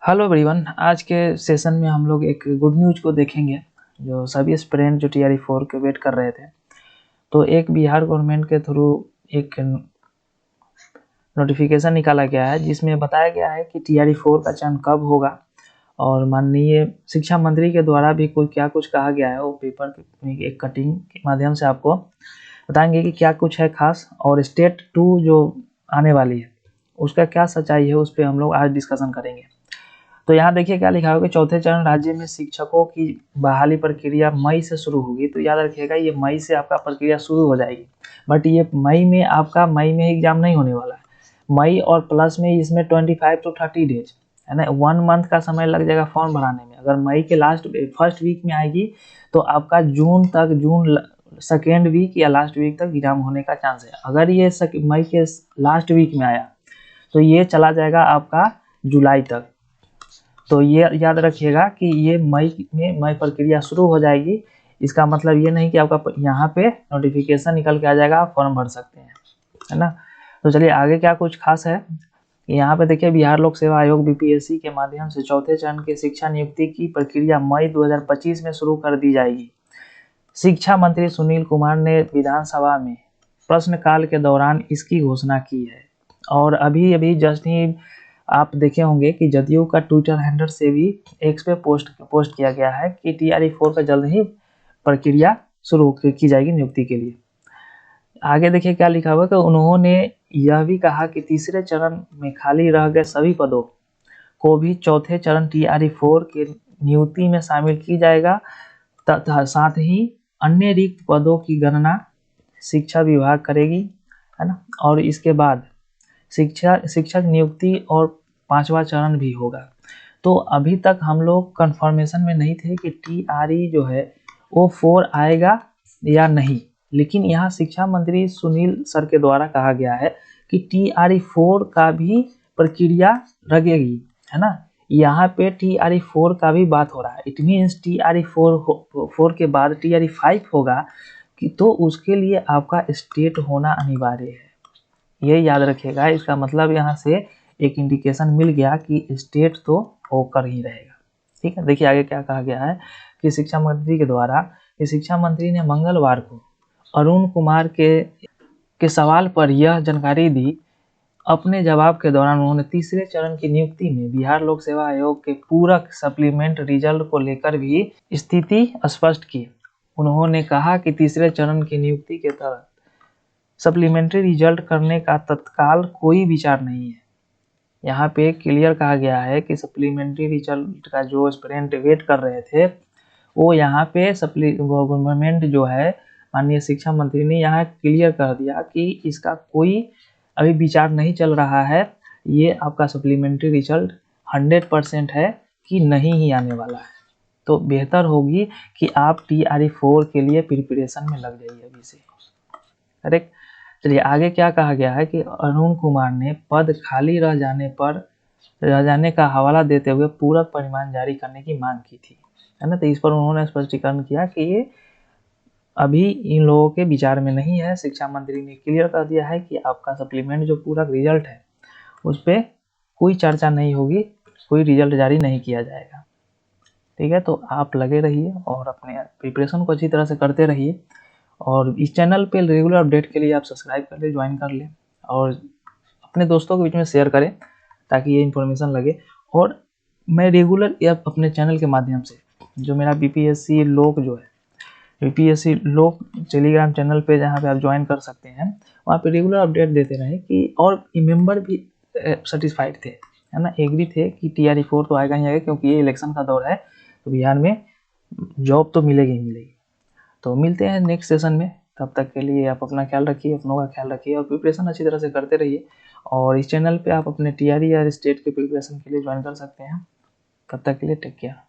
Hello everyone. आज के session में हम लोग एक गुड न्यूज़ को देखेंगे जो सभी एस्पिरेंट जो टीआरई 4 के वेट कर रहे थे। तो एक बिहार गवर्नमेंट के थ्रू एक नोटिफिकेशन निकाला गया है जिसमें बताया गया है कि टीआरई 4 का चयन कब होगा और माननीय शिक्षा मंत्री के द्वारा भी कोई क्या कुछ कहा गया है वो पेपर की एक कटिंग के माध्यम से आपको बताएंगे कि क्या कुछ है खास। और स्टेट 2 जो आने वाली है उसका क्या सच्चाई है उस पर हम लोग आज डिस्कशन करेंगे। तो यहाँ देखिए क्या लिखा होगा कि चौथे चरण राज्य में शिक्षकों की बहाली प्रक्रिया मई से शुरू होगी। तो याद रखिएगा ये मई से आपका प्रक्रिया शुरू हो जाएगी, बट ये मई में एग्जाम नहीं होने वाला है। मई और प्लस में इसमें 25 to 30 डेज है ना, 1 मंथ का समय लग जाएगा फॉर्म भराने में। अगर मई के फर्स्ट वीक में आएगी तो आपका जून सेकेंड वीक या लास्ट वीक तक एग्जाम होने का चांस है। अगर ये मई के लास्ट वीक में आया तो ये चला जाएगा आपका जुलाई तक। तो ये याद रखिएगा कि ये मई प्रक्रिया शुरू हो जाएगी। इसका मतलब ये नहीं कि आपका यहाँ पे नोटिफिकेशन निकल के आ जाएगा, आप फॉर्म भर सकते हैं, है ना। तो चलिए आगे क्या कुछ खास है। यहाँ पे देखिए बिहार लोक सेवा आयोग बीपीएससी के माध्यम से चौथे चरण की शिक्षा नियुक्ति की प्रक्रिया मई 2025 में शुरू कर दी जाएगी। शिक्षा मंत्री सुनील कुमार ने विधानसभा में प्रश्नकाल के दौरान इसकी घोषणा की है। और अभी जस्ट ही आप देखे होंगे कि जदयू का ट्विटर हैंडल से भी एक्स पे पोस्ट किया गया है कि टीआरई 4 का जल्द ही प्रक्रिया शुरू की जाएगी नियुक्ति के लिए। आगे देखिए क्या लिखा हुआ कि उन्होंने यह भी कहा कि तीसरे चरण में खाली रह गए सभी पदों को भी चौथे चरण टीआरई 4 के नियुक्ति में शामिल की जाएगा तथा साथ ही अन्य रिक्त पदों की गणना शिक्षा विभाग करेगी, है ना। और इसके बाद शिक्षक नियुक्ति और 5वां चरण भी होगा। तो अभी तक हम लोग कंफर्मेशन में नहीं थे कि टीआरई जो है वो 4 आएगा या नहीं, लेकिन यहाँ शिक्षा मंत्री सुनील सर के द्वारा कहा गया है कि टीआरई 4 का भी प्रक्रिया लगेगी, है ना। यहाँ पे टीआरई 4 का भी बात हो रहा है। इट मीन्स टीआरई 4 के बाद टीआरई 5 होगा कि तो उसके लिए आपका स्टेट होना अनिवार्य है। ये याद रखिएगा। इसका मतलब यहाँ से एक इंडिकेशन मिल गया कि स्टेट तो होकर ही रहेगा, ठीक है। देखिए आगे क्या कहा गया है कि शिक्षा मंत्री के द्वारा शिक्षा मंत्री ने मंगलवार को अरुण कुमार के सवाल पर यह जानकारी दी। अपने जवाब के दौरान उन्होंने तीसरे चरण की नियुक्ति में बिहार लोक सेवा आयोग के पूरक सप्लीमेंट रिजल्ट को लेकर भी स्थिति स्पष्ट की। उन्होंने कहा कि तीसरे चरण की नियुक्ति के तहत सप्लीमेंट्री रिजल्ट करने का तत्काल कोई विचार नहीं है। यहाँ पे क्लियर कहा गया है कि सप्लीमेंट्री रिजल्ट का जो एस्पिरेंट वेट कर रहे थे वो यहाँ पे गवर्नमेंट जो है माननीय शिक्षा मंत्री ने यहाँ क्लियर कर दिया कि इसका कोई अभी विचार नहीं चल रहा है। ये आपका सप्लीमेंट्री रिजल्ट 100% है कि नहीं ही आने वाला है। तो बेहतर होगी कि आप टीआरई 4 के लिए प्रिपरेशन में लग जाइए अभी से, करेक्ट। चलिए आगे क्या कहा गया है कि अरुण कुमार ने पद खाली रह जाने का हवाला देते हुए पूरक परिणाम जारी करने की मांग की थी, है ना। तो इस पर उन्होंने स्पष्टीकरण किया कि ये अभी इन लोगों के विचार में नहीं है। शिक्षा मंत्री ने क्लियर कर दिया है कि आपका सप्लीमेंट जो पूरक रिजल्ट है उस पर कोई चर्चा नहीं होगी, कोई रिजल्ट जारी नहीं किया जाएगा, ठीक है। तो आप लगे रहिए और अपने प्रिपरेशन को अच्छी तरह से करते रहिए। और इस चैनल पे रेगुलर अपडेट के लिए आप सब्सक्राइब कर ले, ज्वाइन कर ले और अपने दोस्तों के बीच में शेयर करें ताकि ये इन्फॉर्मेशन लगे। और मैं रेगुलर अपने चैनल के माध्यम से जो मेरा बीपीएससी लोक जो है बीपीएससी लोक टेलीग्राम चैनल पे जहाँ पे आप ज्वाइन कर सकते हैं वहाँ पे रेगुलर अपडेट देते रहे कि और मेंबर भी सेटिस्फाइड थे, है ना, एग्री थे कि टीआरई 4 तो आएगा ही आएगा क्योंकि ये इलेक्शन का दौर है तो बिहार में जॉब तो मिलेगी ही मिलेगी। तो मिलते हैं नेक्स्ट सेशन में, तब तक के लिए आप अपना ख्याल रखिए, अपनों का ख्याल रखिए और प्रिपरेशन अच्छी तरह से करते रहिए। और इस चैनल पे आप अपने टीआरई या स्टेट के प्रिपरेशन के लिए ज्वाइन कर सकते हैं। तब तक के लिए टेक केयर।